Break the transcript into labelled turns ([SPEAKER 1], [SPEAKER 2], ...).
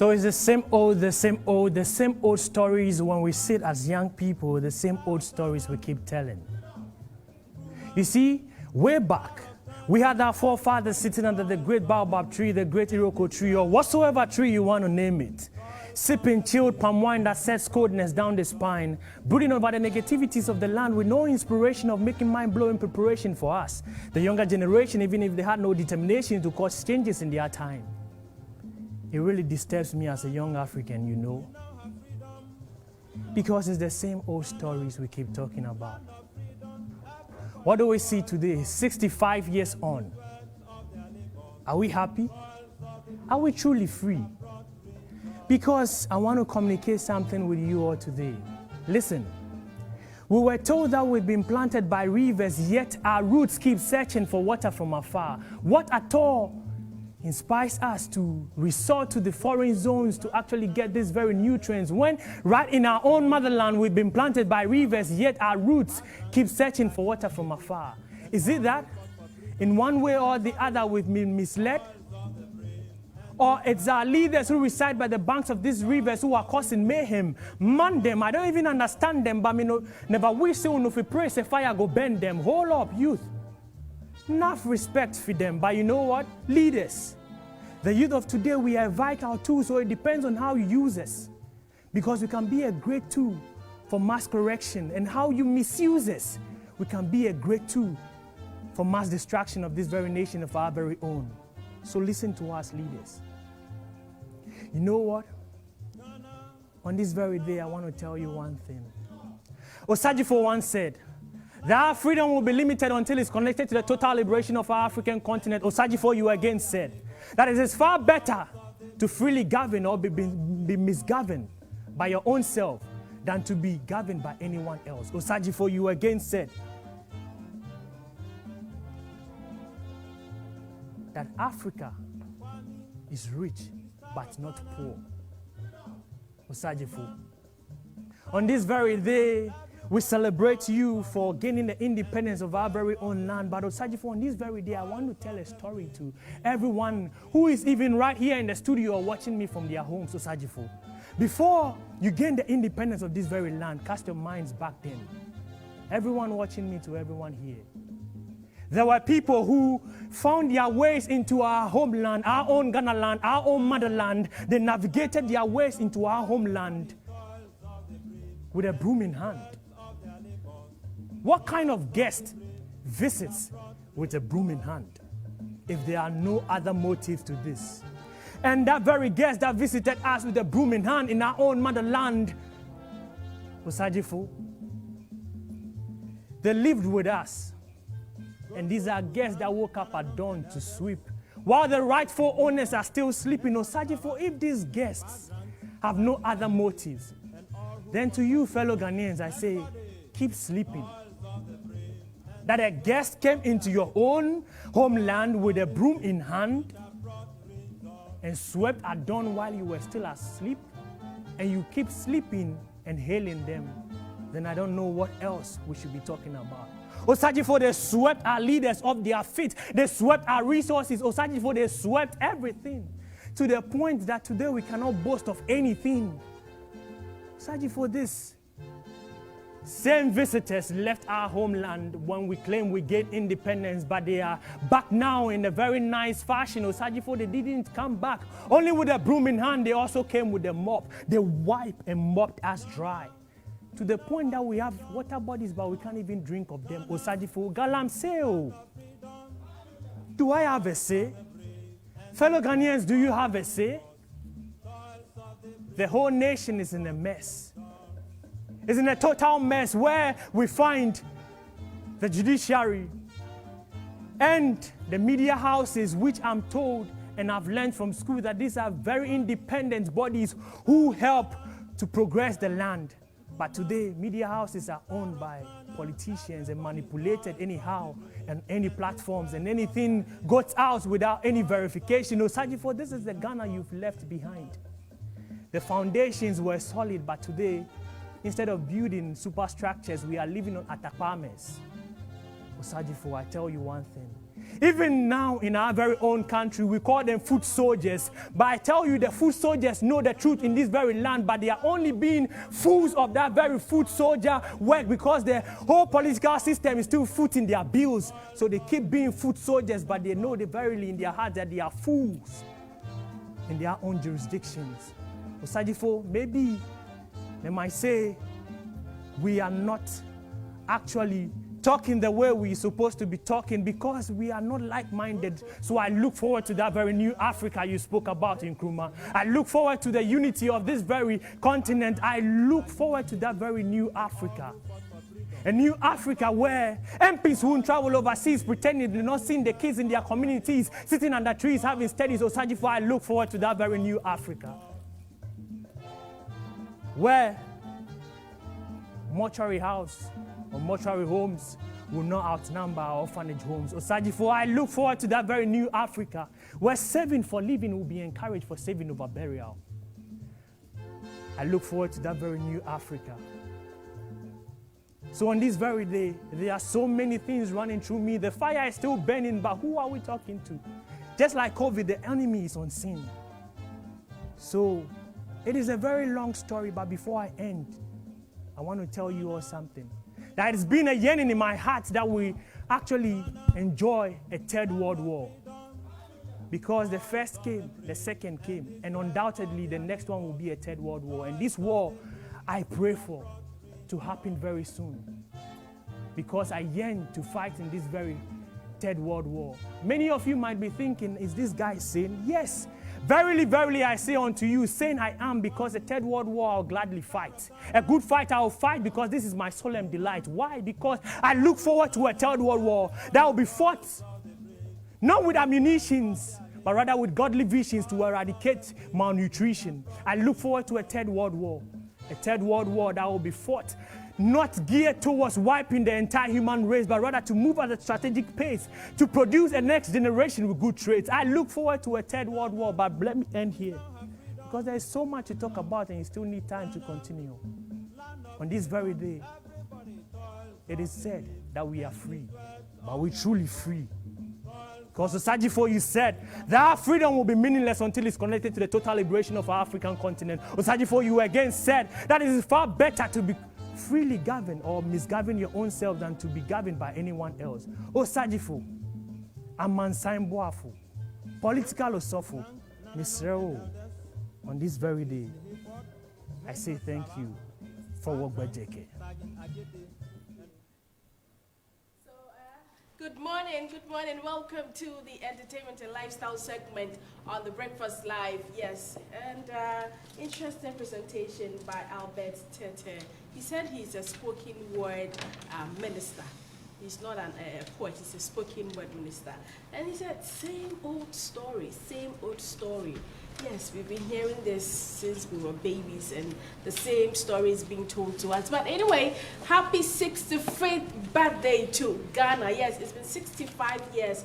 [SPEAKER 1] So it's the same old stories when we sit as young people, the same old stories we keep telling. You see, way back, we had our forefathers sitting under the great baobab tree, the great iroko tree, or whatsoever tree you want to name it, sipping chilled palm wine that sets coldness down the spine, brooding over the negativities of the land with no inspiration of making mind-blowing preparation for us, the younger generation, even if they had no determination to cause changes in their time. It really disturbs me as a young African, you know, because it's the same old stories we keep talking about. What do we see today, 65 years on? Are we happy? Are we truly free? Because I want to communicate something with you all today. Listen, we were told that we've been planted by rivers, yet our roots keep searching for water from afar. What at all inspires us to resort to the foreign zones to actually get these very nutrients when right in our own motherland we've been planted by rivers, yet our roots keep searching for water from afar? Is it that in one way or the other we've been misled? Or it's our leaders who reside by the banks of these rivers who are causing mayhem? Man them, I don't even understand them, but never wish so if we pray say fire go bend them. Hold up, youth. Enough respect for them, but you know what? Leaders. The youth of today, we are vital too, so it depends on how you use us. Because we can be a great tool for mass correction, and how you misuse us, we can be a great tool for mass destruction of this very nation of our very own. So listen to us, leaders. You know what? On this very day, I want to tell you one thing. Osajifo once said, that our freedom will be limited until it's connected to the total liberation of our African continent. Osajifo, you again said that it is far better to freely govern or be misgoverned by your own self than to be governed by anyone else. Osajifo, you again said that Africa is rich but not poor. Osajifo, on this very day, we celebrate you for gaining the independence of our very own land. But Osajifo, on this very day, I want to tell a story to everyone who is even right here in the studio or watching me from their homes. Osajifo, before you gain the independence of this very land, cast your minds back then. Everyone watching me to everyone here. There were people who found their ways into our homeland, our own Ghana land, our own motherland. They navigated their ways into our homeland with a broom in hand. What kind of guest visits with a broom in hand if there are no other motives to this? And that very guest that visited us with a broom in hand in our own motherland, Osajifo, they lived with us. And these are guests that woke up at dawn to sweep, while the rightful owners are still sleeping. Osajifo, if these guests have no other motives, then to you fellow Ghanaians, I say, keep sleeping. That a guest came into your own homeland with a broom in hand and swept at dawn while you were still asleep, and you keep sleeping and hailing them, then I don't know what else we should be talking about. Osajifo, they swept our leaders off their feet. They swept our resources. Osajifo, they swept everything to the point that today we cannot boast of anything. Osajifo, this same visitors left our homeland when we claim we gained independence, but they are back now in a very nice fashion. Osajifo, they didn't come back only with a broom in hand. They also came with a mop. They wiped and mopped us dry to the point that we have water bodies, but we can't even drink of them. Osajifo, galamseo. Do I have a say? Fellow Ghanaians, do you have a say? The whole nation is in a mess. It's in a total mess where we find the judiciary and the media houses, which I'm told and I've learned from school that these are very independent bodies who help to progress the land. But today, media houses are owned by politicians and manipulated anyhow, and any platforms, and anything goes out without any verification. Osajifo, this is the Ghana you've left behind. The foundations were solid, but today, instead of building superstructures, we are living on atakpames. Osajifo, I tell you one thing. Even now in our very own country, we call them foot soldiers. But I tell you, the foot soldiers know the truth in this very land, but they are only being fools of that very foot soldier work because the whole political system is still footing their bills. So they keep being foot soldiers, but they know verily in their heart that they are fools in their own jurisdictions. Osajifo, maybe they might say we are not actually talking the way we're supposed to be talking because we are not like-minded. So I look forward to that very new Africa you spoke about in Nkrumah. I look forward to the unity of this very continent. I look forward to that very new Africa. A new Africa where MPs won't travel overseas pretending they're not seeing the kids in their communities, sitting under trees having studies. Osajifo, I look forward to that very new Africa. Where mortuary house or mortuary homes will not outnumber our orphanage homes. Osajifo, I look forward to that very new Africa where saving for living will be encouraged for saving over burial. I look forward to that very new Africa. So on this very day, there are so many things running through me. The fire is still burning, but who are we talking to? Just like COVID, the enemy is unseen. So it is a very long story, but before I end, I want to tell you all something. That it's been a yearning in my heart that we actually enjoy a third world war. Because the first came, the second came, and undoubtedly the next one will be a third world war. And this war, I pray for to happen very soon. Because I yearn to fight in this very third world war. Many of you might be thinking, is this guy sane? Yes. Verily, verily, I say unto you, saying I am, because the third world war I'll gladly fight. A good fight I will fight because this is my solemn delight. Why? Because I look forward to a third world war that will be fought not with ammunitions, but rather with godly visions to eradicate malnutrition. I look forward to a third world war. A third world war that will be fought not geared towards wiping the entire human race, but rather to move at a strategic pace to produce a next generation with good traits. I look forward to a third world war, but let me end here because there is so much to talk about and you still need time to continue. On this very day, it is said that we are free, but we're truly free. Because Osajifo, you said that our freedom will be meaningless until it's connected to the total liberation of our African continent. Osajifo, you again said that it is far better to be freely governed or misgovern your own self than to be governed by anyone else. Osajifo, Amansan Boafo, political osofo, Misreo, on this very day, I say thank you for work by JK.
[SPEAKER 2] Good morning. Welcome to the entertainment and lifestyle segment on the Breakfast Live. Yes, and interesting presentation by Albert Tete. He said he's a spoken word minister. He's not a poet, he's a spoken word minister. And he said, same old story. Yes, we've been hearing this since we were babies, and the same story is being told to us. But anyway, happy 65th birthday to Ghana. Yes, it's been 65 years